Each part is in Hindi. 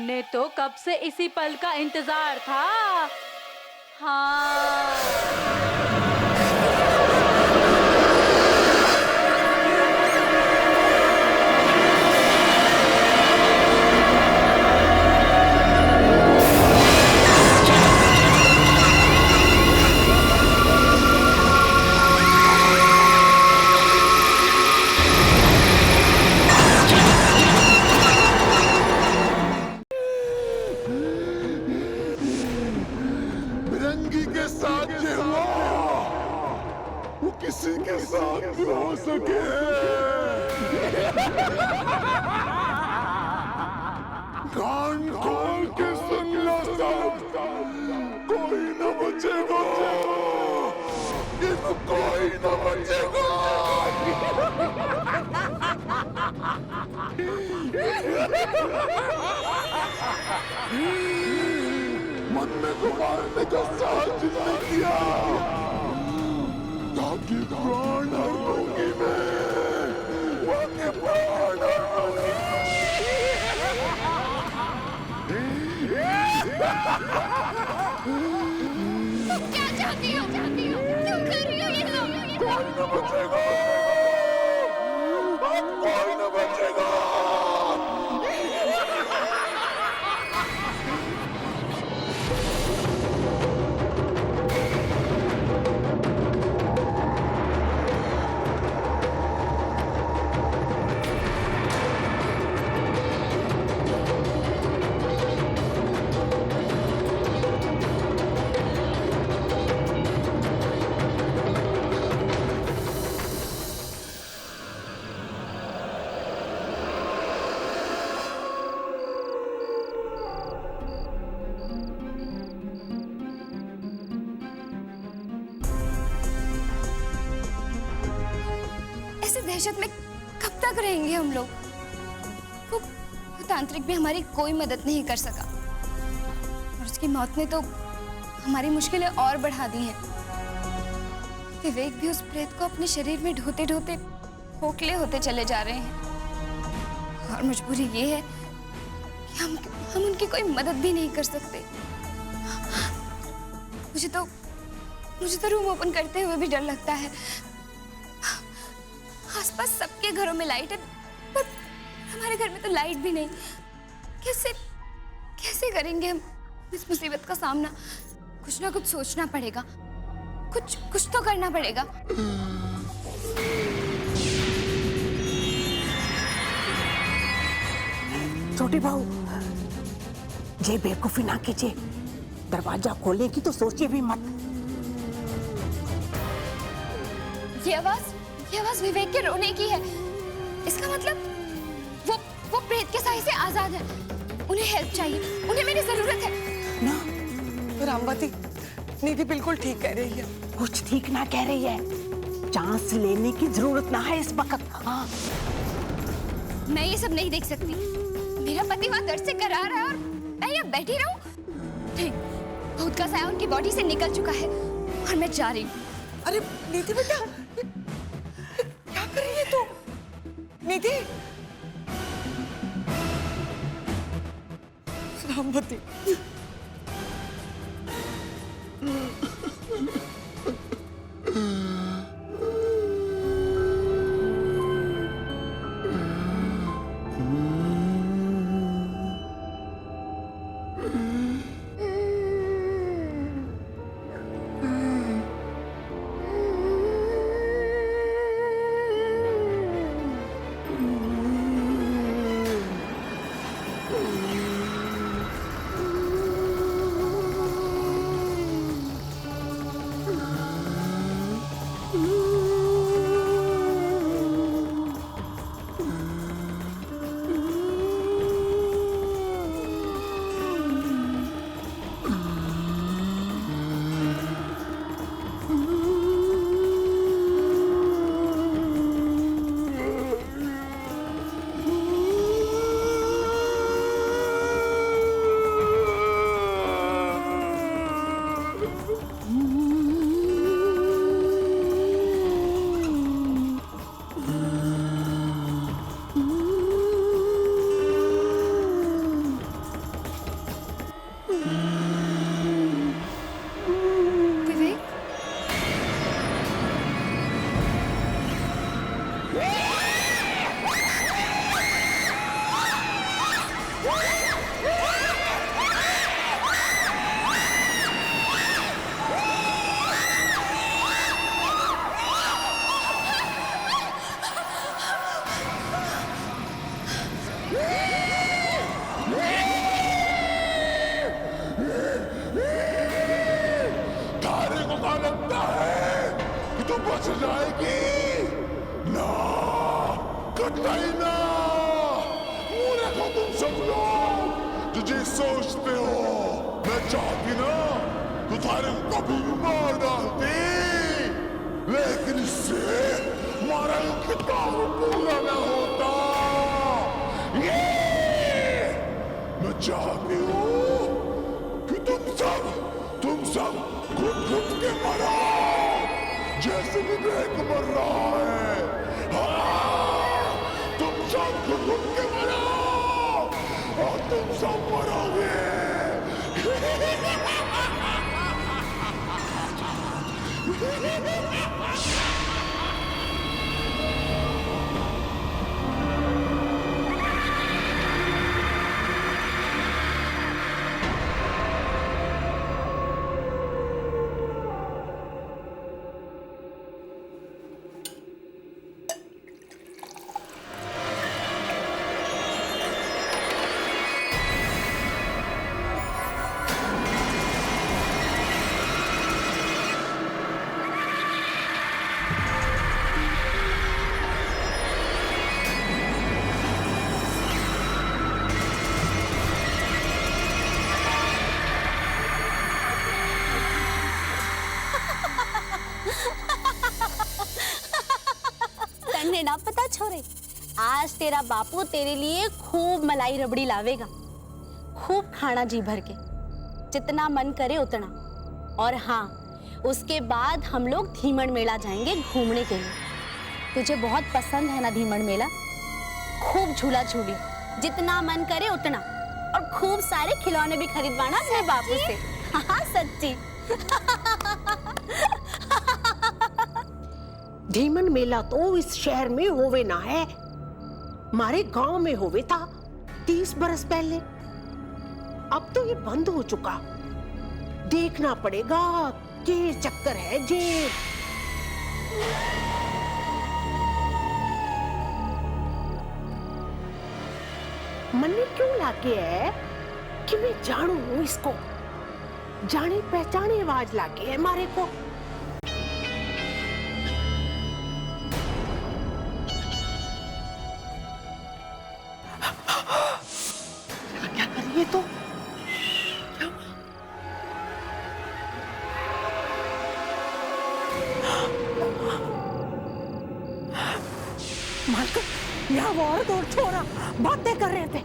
भगवान ने तो कब से इसी पल का इंतजार था। हाँ। बिरंगी के साथ ये हुआ, वो किसी के साथ भी हो सके। कान खोल के सुन लो सब, कोई न बचेगा, इनको कोई न बचेगा। मन में को मारने का साहस नहीं किया, ताकि प्राण हर दूंगी मैं, वाके प्राण हर दूंगी। क्या चाहती हो? क्यों कर रही हो ये सब? कोई न बचेगा, अब कोई न बचेगा। ऐसे दहशत में कब तक रहेंगे हम लोग? वो तांत्रिक भी हमारी कोई मदद नहीं कर सका और उसकी मौत ने तो हमारी मुश्किलें और बढ़ा दी हैं। विवेक भी उस प्रेत को अपने शरीर में ढोते ढोते खोखले होते चले जा रहे हैं और मजबूरी ये है कि हम उनकी कोई मदद भी नहीं कर सकते। मुझे तो रूम ओपन करते हुए भी डर लगता है। आसपास सबके घरों में लाइट है, पर हमारे घर में तो लाइट भी नहीं। कैसे करेंगे हम इस मुसीबत का सामना? कुछ ना कुछ सोचना पड़ेगा, कुछ तो करना पड़ेगा। छोटी बहू, ये बेवकूफी ना कीजिए, दरवाजा खोलने की तो सोचिए भी मत। ये आवाज विवेक के रोने की है। इसका मतलब वो प्रेत के साए से आजाद है। उन्हें हेल्प चाहिए, उन्हें मेरी जरूरत है ना रामवती, निधि बिल्कुल ठीक कह रही है। कुछ ठीक ना कह रही है, चांस लेने की जरूरत ना है इस वक्त। हाँ, मैं ये सब नहीं देख सकती। मेरा पति वहां दर्द से करा रहा है और मैं यहाँ बैठी रहूं? नहीं, भूत का साया उनकी बॉडी से निकल चुका है और मैं जा रही हूँ। अरे निधि बेटा, क्या कर रही है तू? निधि, रामवती, विवेक, तारे को क्या लगता है कि तू बच जाएगी? ना, कतई ना। मुंह रखो तुम सब लोग जो ये सोचते हो मैं चाहती ना तो तारे को कभी भी मार डालती, लेकिन इससे हमारा किताब पूरा न होता। ये मैं चाहती हूँ कि तुम सब खुद के मरो जैसे विवेक मर रहा है। हाँ, तुम सब खुद के मरो और तुम सब मरोगे। तन्ने ना पता छोरे, आज तेरा बापू तेरे लिए खूब मलाई रबड़ी लावेगा। खूब खाना जी भर के, जितना मन करे उतना। और हाँ, उसके बाद हम लोग धीमन मेला जाएंगे घूमने के लिए। तुझे बहुत पसंद है ना धीमन मेला? खूब झूला झूली, जितना मन करे उतना। और खूब सारे खिलौने भी खरीदवाना अपने बापू से। हाँ सच्ची। धीमन मेला तो इस शहर में होवे ना है, हमारे गांव में होवे था 30 बरस पहले। अब तो ये बंद हो चुका। देखना पड़ेगा ये चक्कर है जे। मन ने क्यों लाके है कि मैं जानू हूं इसको। जाने पहचाने आवाज लाके है मारे को। क्या करिए तो मालकिन, यहाँ वो औरत और छोरा बातें कर रहे थे।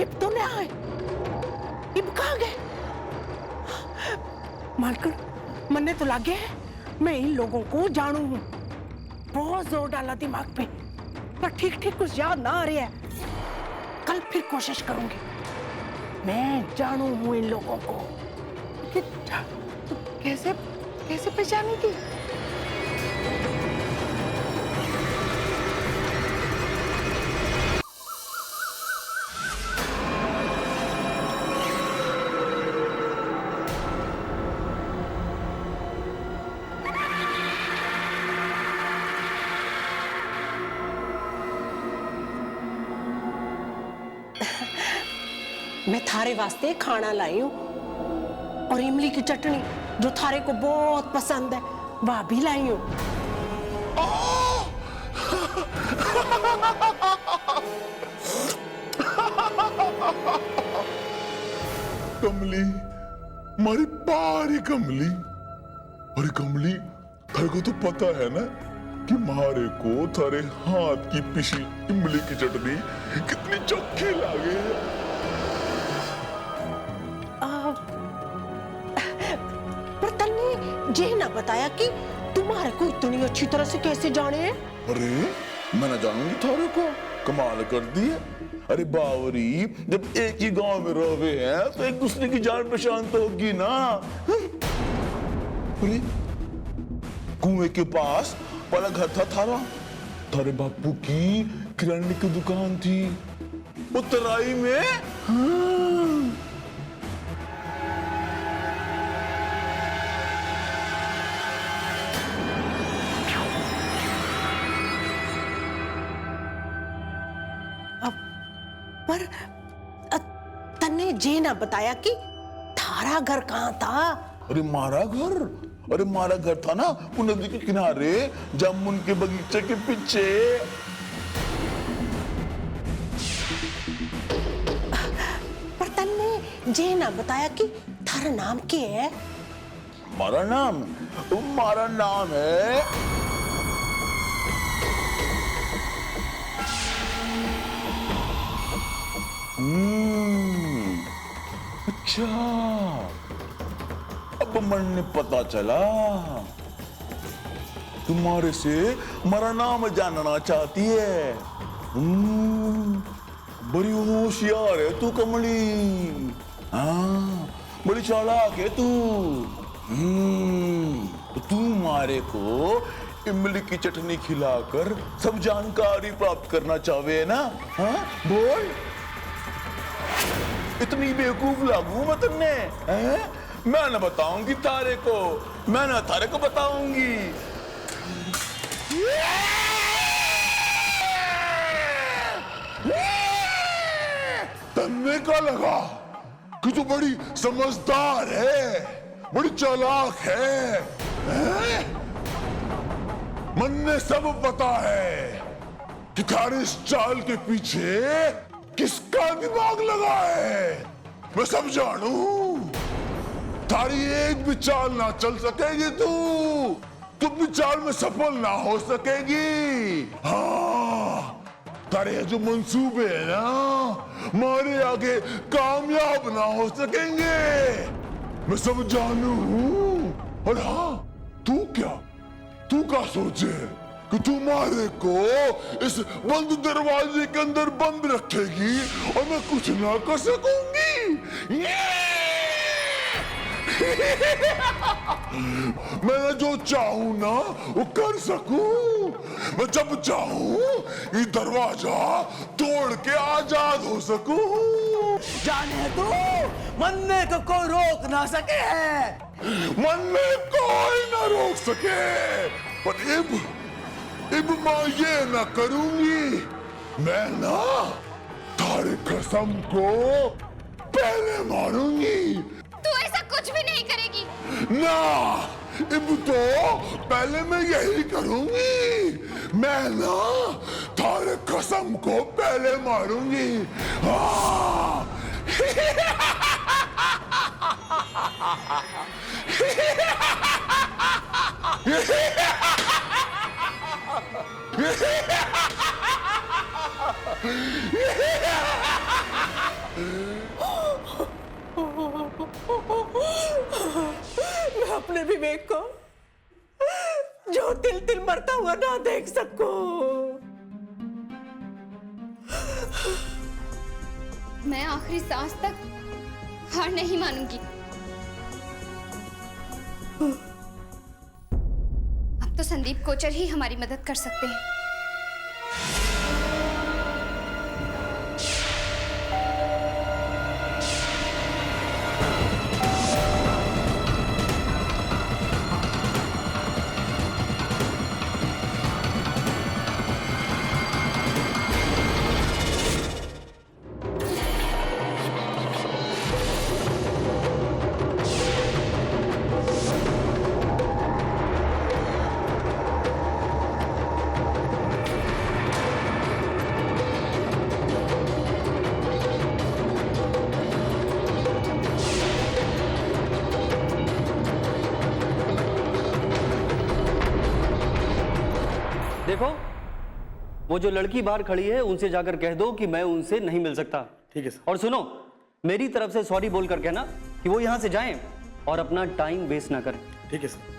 इब तो नहीं आए, इब कहाँ गए? मालकिन, मन्ने तो लगे है मैं इन लोगों को जानू हूँ। बहुत जोर डाला दिमाग पे, पर ठीक ठीक कुछ याद ना आ रही है। कल फिर कोशिश करूंगी। मैं जानू हूँ इन लोगों को। तो कैसे पहचानेगी? मैं थारे वास्ते खाना लाई हूँ और इमली की चटनी जो थारे को बहुत पसंद है वह भी लाई हूँ। कमली, हमारी प्यारी कमली। अरे कमली, तेरे को तो पता है ना कि मारे को थारे हाथ की पिसी इमली की चटनी कितनी चोखी लगे। पर तन्ने ये ना बताया कि तुम्हारे को इतनी अच्छी तरह से कैसे जाने हैं? अरे मैं ना जानूंगी थारे को, कमाल कर दी है। अरे बावरी, जब एक ही गांव में रहे हैं तो एक दूसरे की जान पहचान तो होगी ना। अरे कुएं के पास वाला घर था थारा, थारे बापू की किराने की दुकान थी उत्तराई में। हाँ। पर तन्ने जे ना बताया कि थारा घर कहाँ था। अरे मारा घर था ना वो नदी के किनारे जामुन के बगीचे के पीछे। पर तन्ने जे ना बताया कि थारा नाम क्या है। मारा नाम है अच्छा, अब मन ने पता चला तुम्हारे से मेरा नाम जानना चाहती है। बड़ी होशियार है तू कमली, हाँ बड़ी चालाक है तू। तो तू मारे को इमली की चटनी खिलाकर सब जानकारी प्राप्त करना चाहे ना? हाँ बोल, इतनी बेवकूफ लागू मैं तुमने? मैं ना बताऊंगी तारे को, मैं ना तारे को बताऊंगी। तन्ने का लगा कि तू बड़ी समझदार है, बड़ी चालाक है? मन ने सब पता है कि थारे इस चाल के पीछे किसका दिमाग लगा है। मैं सब जानू, थारी एक भी चाल ना चल सकेगी तू भी चाल में सफल ना हो सकेगी। हाँ, तारे जो मंसूबे है ना मारे आगे कामयाब ना हो सकेंगे, मैं सब जानू हूं। और हाँ, तू क्या सोचे कि तुम्हारे को इस बंद दरवाजे के अंदर बंद रखेगी और मैं कुछ ना कर सकूंगी? मैं जो चाहूं ना वो कर सकूं। मैं जब चाहूं ये दरवाजा तोड़ के आजाद हो सकूं। जाने तू मन्ने को कोई रोक ना सके है। मन में कोई ना रोक सके, पर अब मैं ये ना करूंगी। मैं ना तारे कसम को पहले मारूंगी। तू ऐसा कुछ भी नहीं करेगी ना, अब तो पहले मैं यही करूंगी। मैं ना तारे कसम को पहले मारूंगी। हाँ। मैं अपने विवेक को जो तिल तिल मरता हुआ ना देख सकूं। मैं आखिरी सांस तक हार नहीं मानूंगी। अब तो संदीप कोचर ही हमारी मदद कर सकते हैं। देखो, वो जो लड़की बाहर खड़ी है उनसे जाकर कह दो कि मैं उनसे नहीं मिल सकता। ठीक है सर। और सुनो, मेरी तरफ से सॉरी बोलकर कहना कि वो यहां से जाएं और अपना टाइम वेस्ट ना करें। ठीक है सर।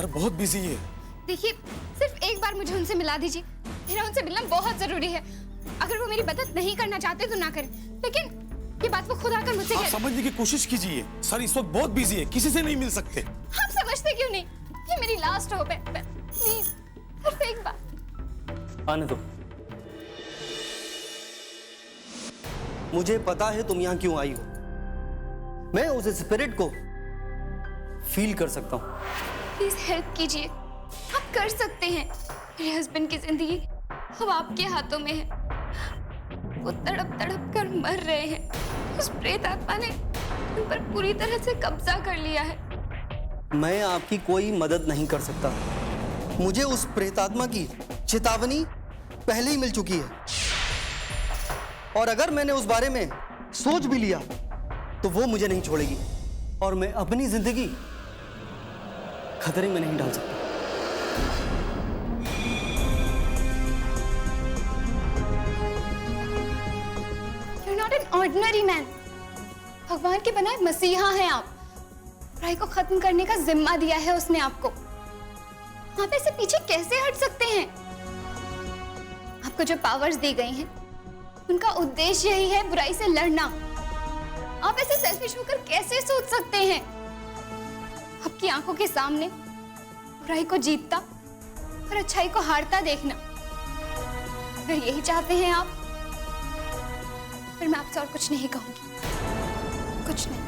सर बहुत बिजी है। देखिए, सिर्फ एक बार मुझे उनसे मिला दीजिए, मेरा उनसे मिलना बहुत जरूरी है। अगर वो मेरी मदद नहीं करना चाहते तो ना करें, लेकिन ये बात वो खुद आकर मुझसे आप समझने की कोशिश कीजिए, सर इस वक्त बहुत बिजी है, किसी से नहीं मिल सकते। आप समझते क्यों नहीं? ये मेरी लास्ट होप है, प्लीज सिर्फ एक बार। आने दो। मुझे पता है तुम यहां क्यों आई हो। मैं उस स्पिरिट को फील कर सकता हूं। प्लीज हेल्प कीजिए, आप कर सकते हैं। मेरे हस्बैंड की जिंदगी अब आपके हाथों में है। वो तड़प तड़प कर मर रहे हैं। उस प्रेत आत्मा ने उन पर पूरी तरह से कब्जा कर लिया है। मैं आपकी कोई मदद नहीं कर सकता। मुझे उस प्रेतात्मा की चेतावनी पहले ही मिल चुकी है, और अगर मैंने उस बारे में सोच भी लिया तो वो मुझे नहीं छोड़ेगी, और मैं अपनी जिंदगी खतरे में नहीं डाल सकता। You're not an ordinary man. भगवान के बनाए मसीहा हैं आप। बुराई को खत्म करने का जिम्मा दिया है उसने आपको। आप ऐसे पीछे कैसे हट सकते हैं? आपको जो पावर्स दी गई हैं, उनका उद्देश्य यही है बुराई से लड़ना। आप ऐसे सेल्फिश होकर कैसे सोच सकते हैं? आपकी आंखों के सामने बुराई को जीतता और अच्छाई को हारता देखना। अगर यही चाहते हैं आप, फिर मैं आपसे और कुछ नहीं कहूंगी, कुछ नहीं।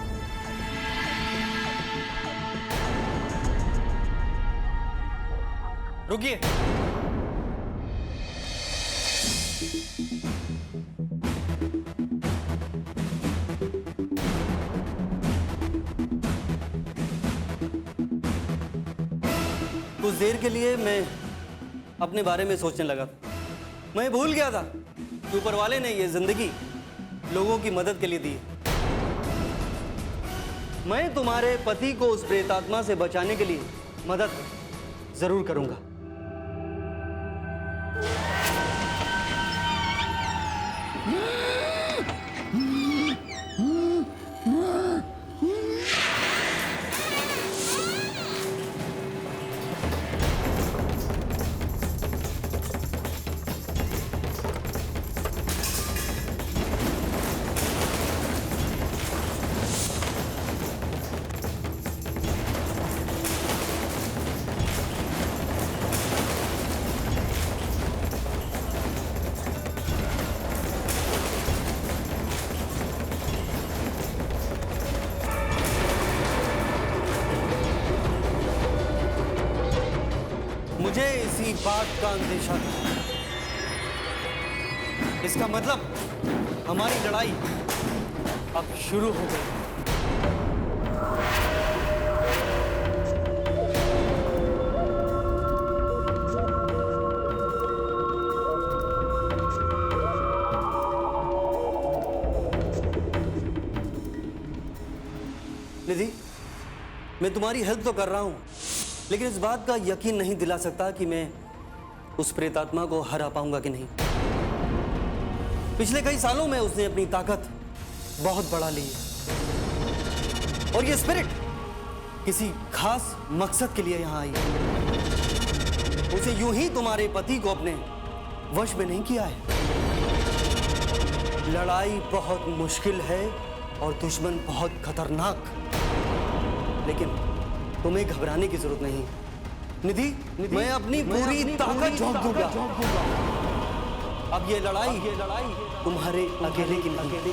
रुकिए। कुछ देर के लिए मैं अपने बारे में सोचने लगा। मैं भूल गया था कि ऊपर वाले ने ये जिंदगी लोगों की मदद के लिए दी है। मैं तुम्हारे पति को उस प्रेतात्मा से बचाने के लिए मदद जरूर करूंगा। मुझे इसी बात का अंदेशा था। इसका मतलब हमारी लड़ाई अब शुरू हो गई। निधि, मैं तुम्हारी हेल्प तो कर रहा हूं, लेकिन इस बात का यकीन नहीं दिला सकता कि मैं उस प्रेतात्मा को हरा पाऊंगा कि नहीं। पिछले कई सालों में उसने अपनी ताकत बहुत बढ़ा ली है, और ये स्पिरिट किसी खास मकसद के लिए यहां आई है। उसे यूं ही तुम्हारे पति को अपने वश में नहीं किया है। लड़ाई बहुत मुश्किल है और दुश्मन बहुत खतरनाक, लेकिन तुम्हें घबराने की जरूरत नहीं। निधि, मैं अपनी पूरी ताकत झोंक दूंगा। अब ये लड़ाई तुम्हारे अकेले की नहीं।